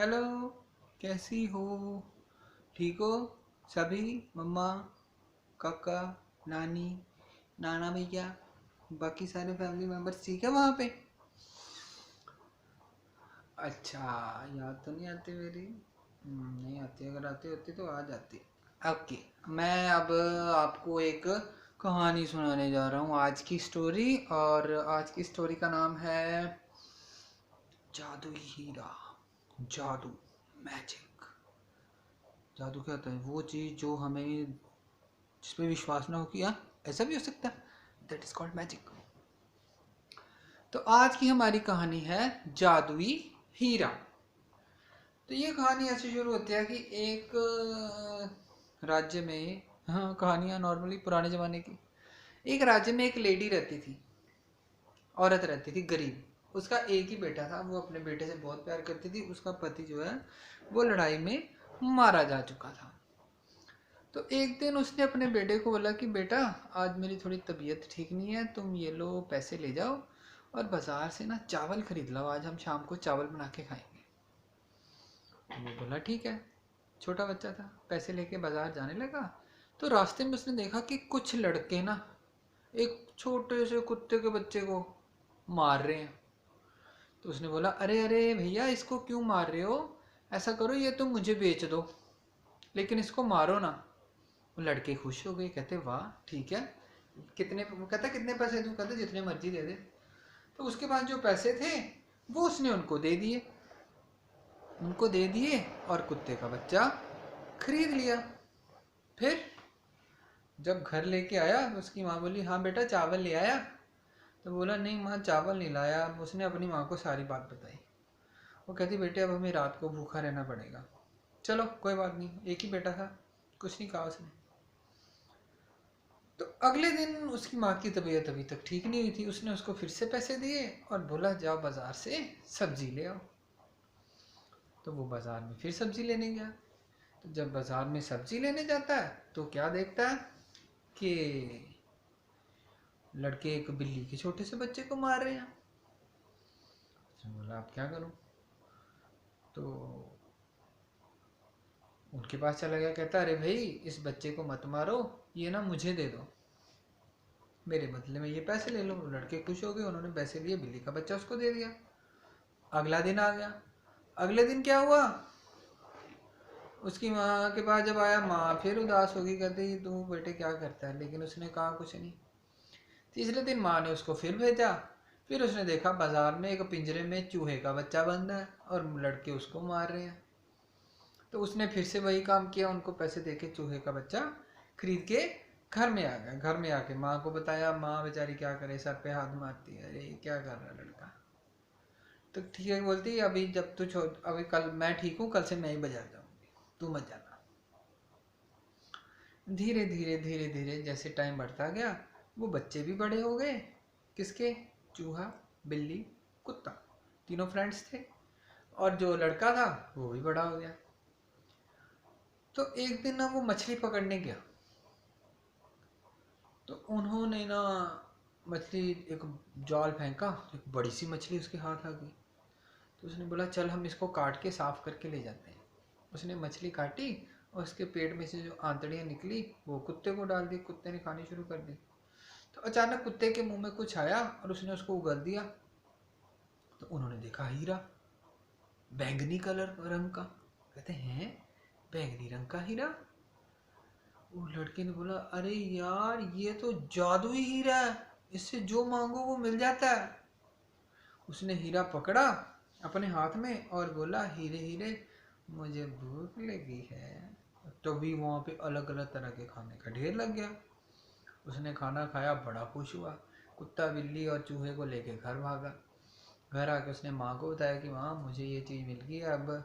Hello, कैसी हो? ठीक हो? सभी मम्मा, काका, नानी, नाना भैया, बाकी सारे फैमिली मेम्बर्स ठीक है वहाँ पे? अच्छा, याद तो नहीं आती मेरी। नहीं आती, अगर आती होती तो आ जाती। ओके, मैं अब आपको एक कहानी सुनाने जा रहा हूँ, आज की स्टोरी। और आज की स्टोरी का नाम है जादुई हीरा। जादू, मैजिक। जादू क्या होता है? वो चीज़ जो हमें, जिस पे विश्वास ना हो कि हाँ ऐसा भी हो सकता है, दैट इज कॉल्ड मैजिक। तो आज की हमारी कहानी है जादुई हीरा। तो ये कहानी ऐसे शुरू होती है कि एक राज्य में, हाँ कहानियाँ नॉर्मली पुराने ज़माने की, एक राज्य में एक लेडी रहती थी, औरत रहती थी, गरीब। उसका एक ही बेटा था, वो अपने बेटे से बहुत प्यार करती थी। उसका पति जो है वो लड़ाई में मारा जा चुका था। तो एक दिन उसने अपने बेटे को बोला कि बेटा, आज मेरी थोड़ी तबीयत ठीक नहीं है, तुम ये लो पैसे ले जाओ और बाज़ार से ना चावल खरीद लो, आज हम शाम को चावल बना के खाएंगे। तो वो बोला ठीक है। छोटा बच्चा था, पैसे लेके बाज़ार जाने लगा। तो रास्ते में उसने देखा कि कुछ लड़के ना एक छोटे से कुत्ते के बच्चे को मार रहे हैं। तो उसने बोला अरे अरे भैया, इसको क्यों मार रहे हो? ऐसा करो, ये तुम मुझे बेच दो, लेकिन इसको मारो ना। वो लड़के खुश हो गए, कहते वाह ठीक है। कितने? वो कहता कितने पैसे दूँ? कहते जितने मर्जी दे दे। तो उसके पास जो पैसे थे वो उसने उनको दे दिए और कुत्ते का बच्चा खरीद लिया। फिर जब घर लेके आया तो उसकी माँ बोली हाँ बेटा चावल ले आया? तो बोला नहीं माँ, चावल नहीं लाया। उसने अपनी माँ को सारी बात बताई। वो कहती बेटे, अब हमें रात को भूखा रहना पड़ेगा। चलो कोई बात नहीं, एक ही बेटा था, कुछ नहीं कहा उसने। तो अगले दिन उसकी माँ की तबीयत अभी तक ठीक नहीं हुई थी। उसने उसको फिर से पैसे दिए और बोला जाओ बाज़ार से सब्जी ले आओ। तो वो बाज़ार में फिर सब्जी लेने गया। तो जब बाज़ार में सब्जी लेने जाता है तो क्या देखता है कि लड़के एक बिल्ली के छोटे से बच्चे को मार रहे हैं। उसने बोला अब क्या करूं? तो उनके पास चला गया, कहता अरे भाई, इस बच्चे को मत मारो, ये ना मुझे दे दो, मेरे बदले में ये पैसे ले लो। लड़के खुश हो गए, उन्होंने पैसे लिए, बिल्ली का बच्चा उसको दे दिया। अगला दिन आ गया। अगले दिन क्या हुआ? उसकी माँ के पास जब आया, माँ फिर उदास होगी, कहती तू बेटे क्या करता है, लेकिन उसने कहा कुछ नहीं। तीसरे दिन माँ ने उसको फिर भेजा। फिर उसने देखा बाजार में एक पिंजरे में चूहे का बच्चा बंद है और लड़के उसको मार रहे हैं। तो उसने फिर से वही काम किया, उनको पैसे देके चूहे का बच्चा खरीद के घर में आ गया। घर में आके माँ को बताया। माँ बेचारी क्या करे, सर पे हाथ मारती है, अरे क्या कर रहा है लड़का। तो ठीक है बोलती, अभी जब तू छोड़, अभी कल मैं ठीक हूँ, कल से मैं ही बाजार जाऊंगी, तू मत जाना। धीरे धीरे धीरे धीरे जैसे टाइम बढ़ता गया, वो बच्चे भी बड़े हो गए। किसके? चूहा, बिल्ली, कुत्ता, तीनों फ्रेंड्स थे। और जो लड़का था वो भी बड़ा हो गया। तो एक दिन ना वो मछली पकड़ने गया। तो उन्होंने ना मछली, एक जाल फेंका, एक बड़ी सी मछली उसके हाथ आ गई। तो उसने बोला चल हम इसको काट के साफ करके ले जाते हैं। उसने मछली काटी और उसके पेट में से जो आंतड़ियाँ निकली वो कुत्ते को डाल दी। कुत्ते ने खानी शुरू कर दी। तो अचानक कुत्ते के मुंह में कुछ आया और उसने उसको उगल दिया। तो उन्होंने देखा हीरा, बैंगनी कलर रंग का। कहते हैं बैंगनी रंग का हीरा? वो लड़के ने बोला अरे यार, ये तो जादुई हीरा है, इससे जो मांगो वो मिल जाता है। उसने हीरा पकड़ा अपने हाथ में और बोला हीरे हीरे, मुझे भूख लगी है। तो भी वहाँ पे अलग अलग तरह के खाने का ढेर लग गया। उसने खाना खाया, बड़ा खुश हुआ। कुत्ता बिल्ली और चूहे को लेके घर भागा। घर आके उसने माँ को बताया कि माँ मुझे ये चीज़ मिल गई है, अब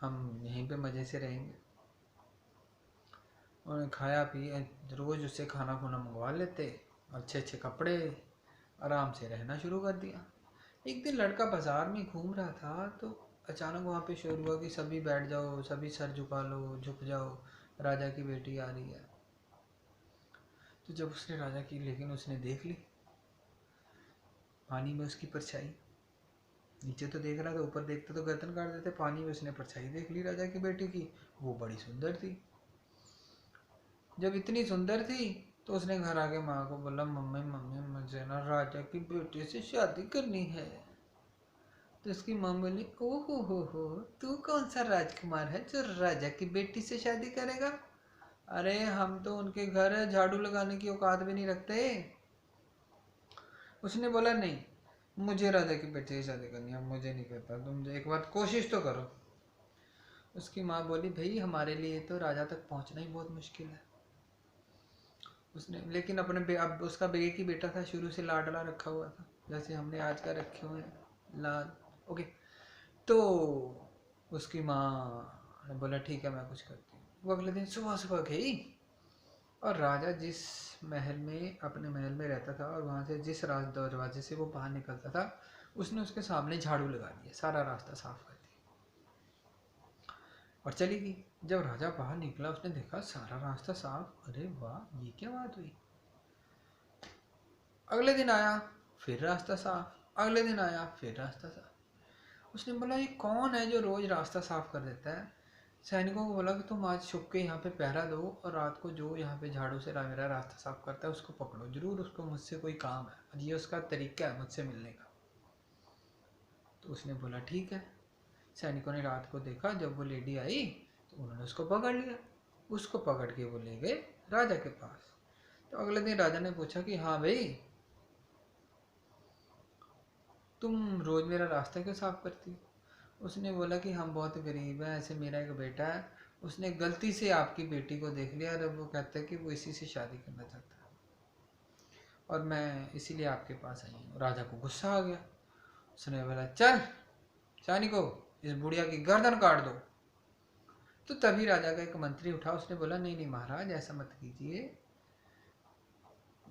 हम यहीं पे मज़े से रहेंगे। उन्होंने खाया पिया, रोज़ उससे खाना खुना मंगवा लेते, अच्छे अच्छे कपड़े, आराम से रहना शुरू कर दिया। एक दिन लड़का बाजार में घूम रहा था तो अचानक वहाँ पे शोर हुआ कि सभी बैठ जाओ, सभी सर झुका लो, झुक जाओ, राजा की बेटी आ रही है। तो जब उसने राजा की, लेकिन उसने देख ली पानी में उसकी परछाई। नीचे तो देख रहा था, ऊपर देखते तो गर्दन काट देते। पानी में उसने परछाई देख ली राजा की बेटी की, वो बड़ी सुंदर थी। जब इतनी सुंदर थी तो उसने घर आके माँ को बोला, मम्मी मम्मी मुझे ना राजा की बेटी से शादी करनी है। तो उसकी माँ बोली, ओहो हो, तू कौन सा राजकुमार है जो राजा की बेटी से शादी करेगा? अरे हम तो उनके घर झाड़ू लगाने की औकात भी नहीं रखते। उसने बोला, नहीं मुझे राजा की बेटी से शादी करनी है, मुझे नहीं कहता, तुम एक बार कोशिश तो करो। उसकी माँ बोली, भाई हमारे लिए तो राजा तक पहुंचना ही बहुत मुश्किल है। उसने लेकिन अब उसका बेटे की बेटा था, शुरू से लाडला रखा हुआ था, जैसे हमने आज का रखे हुए हैं लाल। ओके, तो उसकी माँ ने बोला, ठीक है मैं कुछ करती हूँ। वो अगले दिन सुबह सुबह गई और राजा जिस महल में अपने महल में रहता था और वहाँ से जिस दरवाजे से वो बाहर निकलता था, उसने उसके सामने झाड़ू लगा दिया, सारा रास्ता साफ कर दिया और चली गई। जब राजा बाहर निकला उसने देखा सारा रास्ता साफ। अरे वाह, ये क्या बात हुई। अगले दिन आया, फिर रास्ता साफ। अगले दिन आया, फिर रास्ता साफ। उसने बोला, ये कौन है जो रोज रास्ता साफ कर देता है? सैनिकों को बोला कि तुम आज छुप के यहाँ पे पहरा दो और रात को जो यहाँ पे झाड़ू से मेरा रास्ता साफ करता है उसको पकड़ो जरूर, उसको मुझसे कोई काम है और ये उसका तरीका है मुझसे मिलने का। तो उसने बोला ठीक है। सैनिकों ने रात को देखा, जब वो लेडी आई तो उन्होंने उसको पकड़ लिया। उसको पकड़ के वो ले गए राजा के पास। तो अगले दिन राजा ने पूछा कि हाँ भाई, तुम रोज मेरा रास्ता क्यों साफ करती? उसने बोला कि हम बहुत गरीब हैं, ऐसे मेरा एक बेटा है, उसने गलती से आपकी बेटी को देख लिया और वो कहता है कि वो इसी से शादी करना चाहता है और मैं इसीलिए आपके पास आई हूँ। राजा को गुस्सा आ गया। उसने बोला, चल सैनिको, इस बुढ़िया की गर्दन काट दो। तो तभी राजा का एक मंत्री उठा, उसने बोला, नहीं नहीं महाराज, ऐसा मत कीजिए,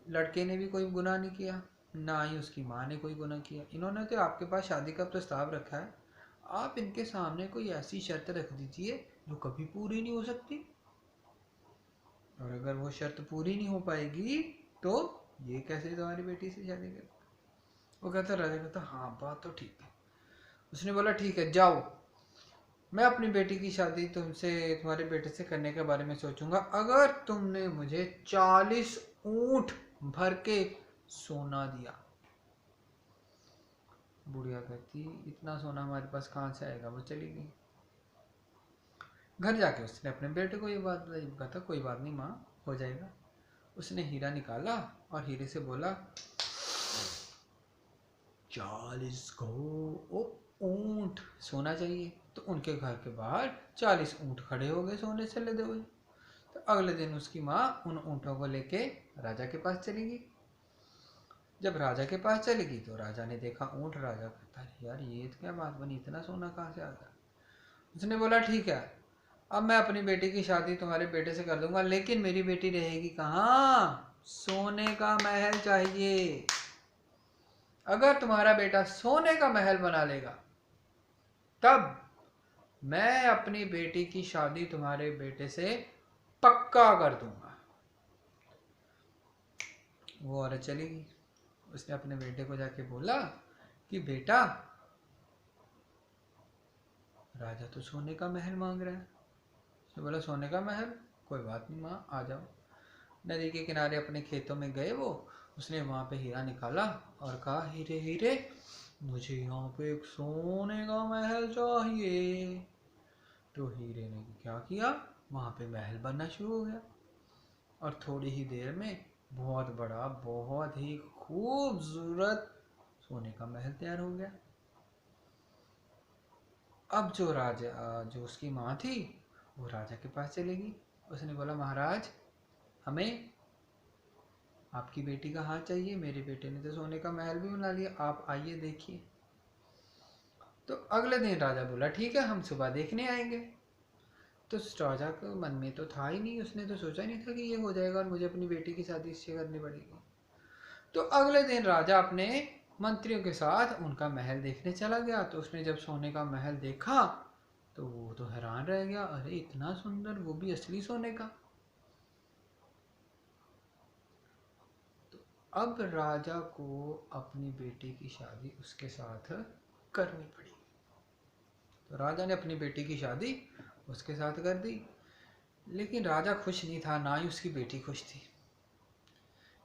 लड़के ने भी कोई गुनाह नहीं किया, ना ही उसकी माँ ने कोई गुनाह किया, इन्होंने तो आपके पास शादी का प्रस्ताव रखा है, आप इनके सामने कोई ऐसी शर्त रख दीजिए जो कभी पूरी नहीं हो सकती, और अगर वो शर्त पूरी नहीं हो पाएगी तो ये कैसे तुम्हारी बेटी से शादी कर? वो कहता, राजा कहता, हाँ बात तो ठीक है। उसने बोला, ठीक है जाओ, मैं अपनी बेटी की शादी तुमसे, तुम्हारे बेटे से करने के बारे में सोचूंगा अगर तुमने मुझे 40 ऊंट भर के सोना दिया। बुढ़िया कहती, इतना सोना हमारे पास कहाँ से आएगा? वो चली गई। घर जाके उसने अपने बेटे को ये बात बताई। कहता, कोई बात नहीं माँ, हो जाएगा। उसने हीरा निकाला और हीरे से बोला, 40 को ऊंट सोना चाहिए। तो उनके घर के बाहर 40 ऊंट खड़े हो गए सोने से लदे हुए। तो अगले दिन उसकी माँ उन ऊंटों को लेके राजा के पास चली गई। जब राजा के पास चली गई तो राजा ने देखा ऊंट। राजा कहता, यार ये तो क्या बात बनी, इतना सोना कहाँ से आ गया? उसने बोला, ठीक है, अब मैं अपनी बेटी की शादी तुम्हारे बेटे से कर दूंगा, लेकिन मेरी बेटी रहेगी कहाँ? सोने का महल चाहिए। अगर तुम्हारा बेटा सोने का महल बना लेगा तब मैं अपनी बेटी की शादी तुम्हारे बेटे से पक्का कर दूंगा। वो औरत चली गई। उसने अपने बेटे को जाके बोला कि बेटा, राजा तो सोने का महल मांग रहा है। उसने बोला, सोने का महल, कोई बात नहीं माँ, आ जाओ। नदी के किनारे अपने खेतों में गए वो। उसने वहाँ पे हीरा निकाला और कहा, हीरे हीरे, मुझे यहाँ पे एक सोने का महल चाहिए। तो हीरे ने क्या किया, वहाँ पे महल बनना शुरू हो गया और थोड़ी ही देर में बहुत बड़ा, बहुत ही खूबसूरत सोने का महल तैयार हो गया। अब जो उसकी माँ थी वो राजा के पास चलेगी। उसने बोला, महाराज, हमें आपकी बेटी का हाथ चाहिए, मेरे बेटे ने तो सोने का महल भी बना लिया, आप आइए देखिए। तो अगले दिन राजा बोला, ठीक है हम सुबह देखने आएंगे। तो राजा के मन में तो था ही नहीं, उसने तो सोचा नहीं था कि ये हो जाएगा और मुझे अपनी बेटी की शादी इससे करनी पड़ेगी। तो अगले दिन राजा अपने मंत्रियों के साथ उनका महल देखने चला गया। तो उसने जब सोने का महल देखा तो वो तो हैरान रह गया, अरे इतना सुंदर, वो भी असली सोने का। तो अब राजा को अपनी बेटी की शादी उसके साथ करनी पड़ी। तो राजा ने अपनी बेटी की शादी उसके साथ कर दी, लेकिन राजा खुश नहीं था, ना ही उसकी बेटी खुश थी।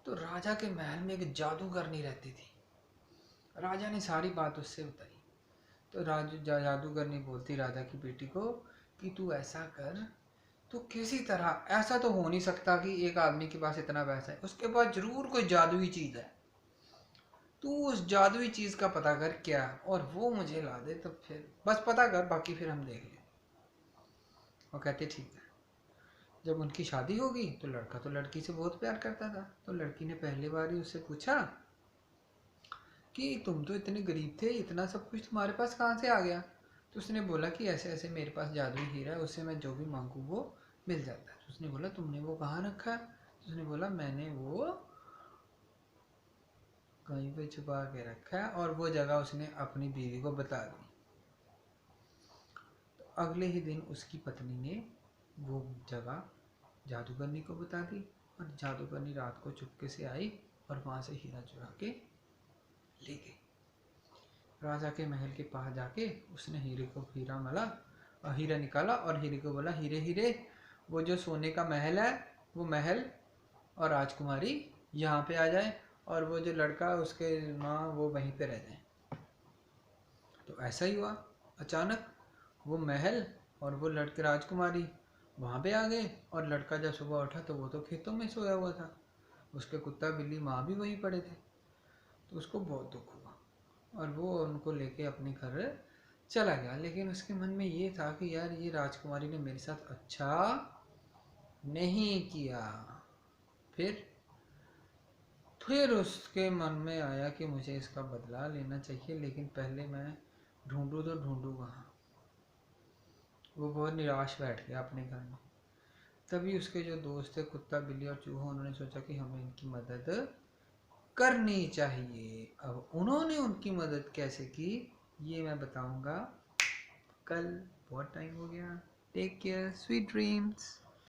तो राजा के महल में एक जादूगरनी रहती थी। राजा ने सारी बात उससे बताई। तो जादूगरनी बोलती राजा की बेटी को कि तू ऐसा कर, तो किसी तरह, ऐसा तो हो नहीं सकता कि एक आदमी के पास इतना पैसा है, उसके पास जरूर कोई जादुई चीज है, तू उस जादुई चीज का पता कर क्या, और वो मुझे ला दे, तो फिर बस पता कर, बाकी फिर हम देख लें। वो कहते ठीक है। जब उनकी शादी होगी तो लड़का तो लड़की से बहुत प्यार करता था। तो लड़की ने पहली बार ही उससे पूछा कि तुम तो इतने गरीब थे, इतना सब कुछ तुम्हारे पास कहाँ से आ गया। तो उसने बोला कि ऐसे ऐसे मेरे पास जादुई हीरा है, उससे मैं जो भी मांगू वो मिल जाता है। तो उसने बोला तुमने वो कहाँ रखा है। तो उसने बोला मैंने वो कहीं पे छुपा के रखा है, और वो जगह उसने अपनी बीवी को बता दी। तो अगले ही दिन उसकी पत्नी ने वो जगह जादूगरनी को बता दी, और जादूगरनी रात को चुपके से आई और वहाँ से हीरा चुरा के ले गई। राजा के महल के पास जाके उसने हीरा निकाला और हीरे को बोला हीरे हीरे, वो जो सोने का महल है, वो महल और राजकुमारी यहाँ पे आ जाए, और वो जो लड़का उसके माँ वो वहीं पे रह जाए। तो ऐसा ही हुआ। अचानक वो महल और वो लड़के राजकुमारी वहाँ पे आ गए, और लड़का जब सुबह उठा तो वो तो खेतों में सोया हुआ था, उसके कुत्ता बिल्ली माँ भी वहीं पड़े थे। तो उसको बहुत दुख हुआ, और वो उनको लेके अपने घर चला गया। लेकिन उसके मन में ये था कि यार ये राजकुमारी ने मेरे साथ अच्छा नहीं किया। फिर उसके मन में आया कि मुझे इसका बदला लेना चाहिए, लेकिन पहले मैं ढूंढूं तो ढूंढूं कहाँ। वो बहुत निराश बैठ गया अपने घर में। तभी उसके जो दोस्त थे कुत्ता बिल्ली और चूहा, उन्होंने सोचा कि हमें इनकी मदद करनी चाहिए। अब उन्होंने उनकी मदद कैसे की ये मैं बताऊंगा कल। बहुत टाइम हो गया। Take care, sweet dreams.